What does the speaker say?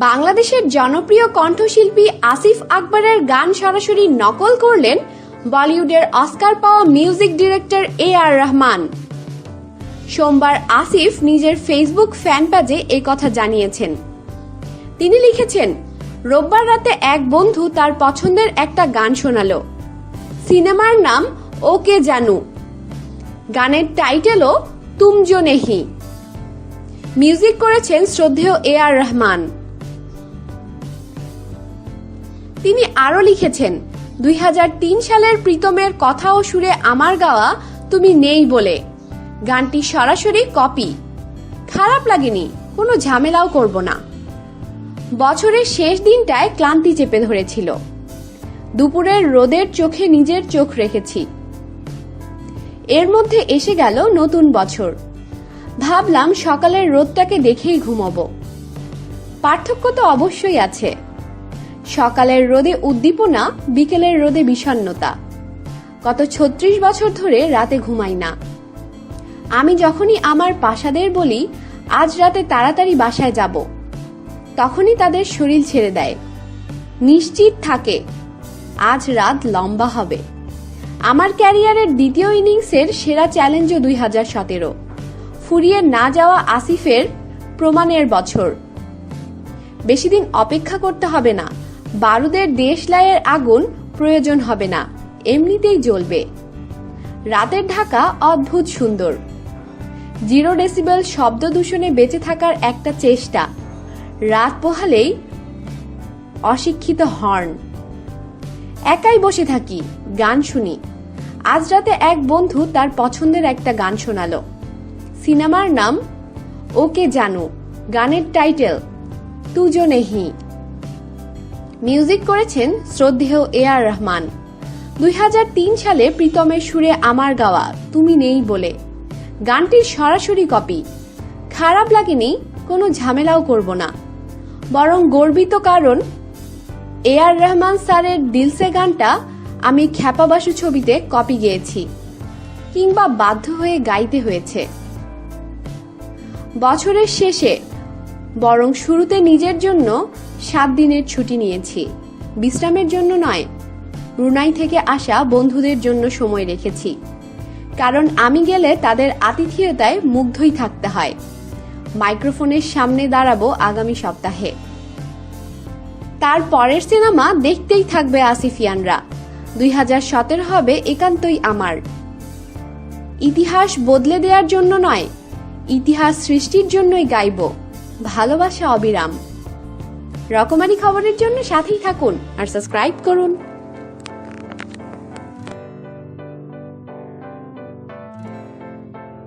বাংলাদেশের জনপ্রিয় কণ্ঠশিল্পী আসিফ আকবরের গান সরাসরি নকল করলেন বলিউডের অস্কার পাওয়া মিউজিক ডিরেক্টর এ.আর রহমান। সোমবার আসিফ নিজের ফেসবুক ফ্যান পেজে এই কথা জানিয়েছেন। তিনি লিখেছেন, রোববার রাতে এক বন্ধু তার পছন্দের একটা গান শোনালো। সিনেমার নাম ওকে জানু, গানের টাইটেলও তুম জো নেহি। মিউজিক করেছেন শ্রদ্ধেয় এ.আর রহমান। তিনি আরো লিখেছেন, 2003 সালের প্রীতমের কথা ও সুরে আমার গাওয়া তুমি নেই বলে গানটি সরাসরি কপি। খারাপ লাগেনি, কোনো ঝামেলাও করব না। বছরের শেষ দিনটায় ক্লান্তি চেপে ধরেছিল। দুপুরের রোদের চোখে নিজের চোখ রেখেছি। এর মধ্যে এসে গেল নতুন বছর। ভাবলাম সকালের রোদটাকে দেখেই ঘুমাবো। পার্থক্য তো অবশ্যই আছে। সকালের রোদে উদ্দীপনা, বিকেলের রোদে বিষণ্ণতা। গত 36 বছর ধরে রাতে ঘুমাই না। আমি যখনই আমার পাশাদের বলি আজ রাতে তাড়াতাড়ি বাসায় যাব, তখনই তাদের শরীর ছেড়ে দেয়। নিশ্চিত থাকে আজ রাত লম্বা হবে। আমার ক্যারিয়ারের দ্বিতীয় ইনিংসের সেরা চ্যালেঞ্জও 2017। ফুরিয়ে না যাওয়া আসিফের প্রমাণের বছর। বেশি দিন অপেক্ষা করতে হবে না। বারুদের দেশলাইয়ের আগুন প্রয়োজন হবে না, এমনিতেই জ্বলবে। রাতের ঢাকা অদ্ভুত সুন্দর। 0 ডেসিবেল শব্দ দূষণে বেঁচে থাকার একটা চেষ্টা। রাত পোহালেই অশিক্ষিত হর্ন। একাই বসে থাকি, গান শুনি। আজ রাতে এক বন্ধু তার পছন্দের একটা গান শোনালো। সিনেমার নাম ওকে জানু, গানের টাইটেল তু জো নেহি। মিউজিক করেছেন শ্রদ্ধেয় এ.আর রহমান। 2003 সালে প্রীতমের সুরে আমার গাওয়া তুমি নেই বলে গানটির সরাসরি কপি। খারাপ লাগেনি, কোনো ঝামেলাও করব না, বরং গর্বিত, কারণ এ.আর রহমান স্যারের দিলসে গানটা আমি খ্যাপা বাসু ছবিতে কপি গেয়েছি, কিংবা বাধ্য হয়ে গাইতে হয়েছে। বছরের শেষে বরং শুরুতে নিজের জন্য 7 দিনের ছুটি নিয়েছি। বিশ্রামের জন্য নয়, ব্রুনাই থেকে আসা বন্ধুদের জন্য সময় রেখেছি। কারণ আমি গেলে তাদের আতিথেয়তায় মুগ্ধই থাকতে হয়। মাইক্রোফোনের সামনে দাঁড়াবো আগামী সপ্তাহে। তার পরের সিনেমা দেখতেই থাকবে আসিফিয়ানরা। 2017 হবে একান্তই আমার। ইতিহাস বদলে দেওয়ার জন্য নয়, ইতিহাস সৃষ্টির জন্যই গাইব। ভালোবাসা অবিরাম। রকমারি খবরের জন্য সাথেই থাকুন আর সাবস্ক্রাইব করুন।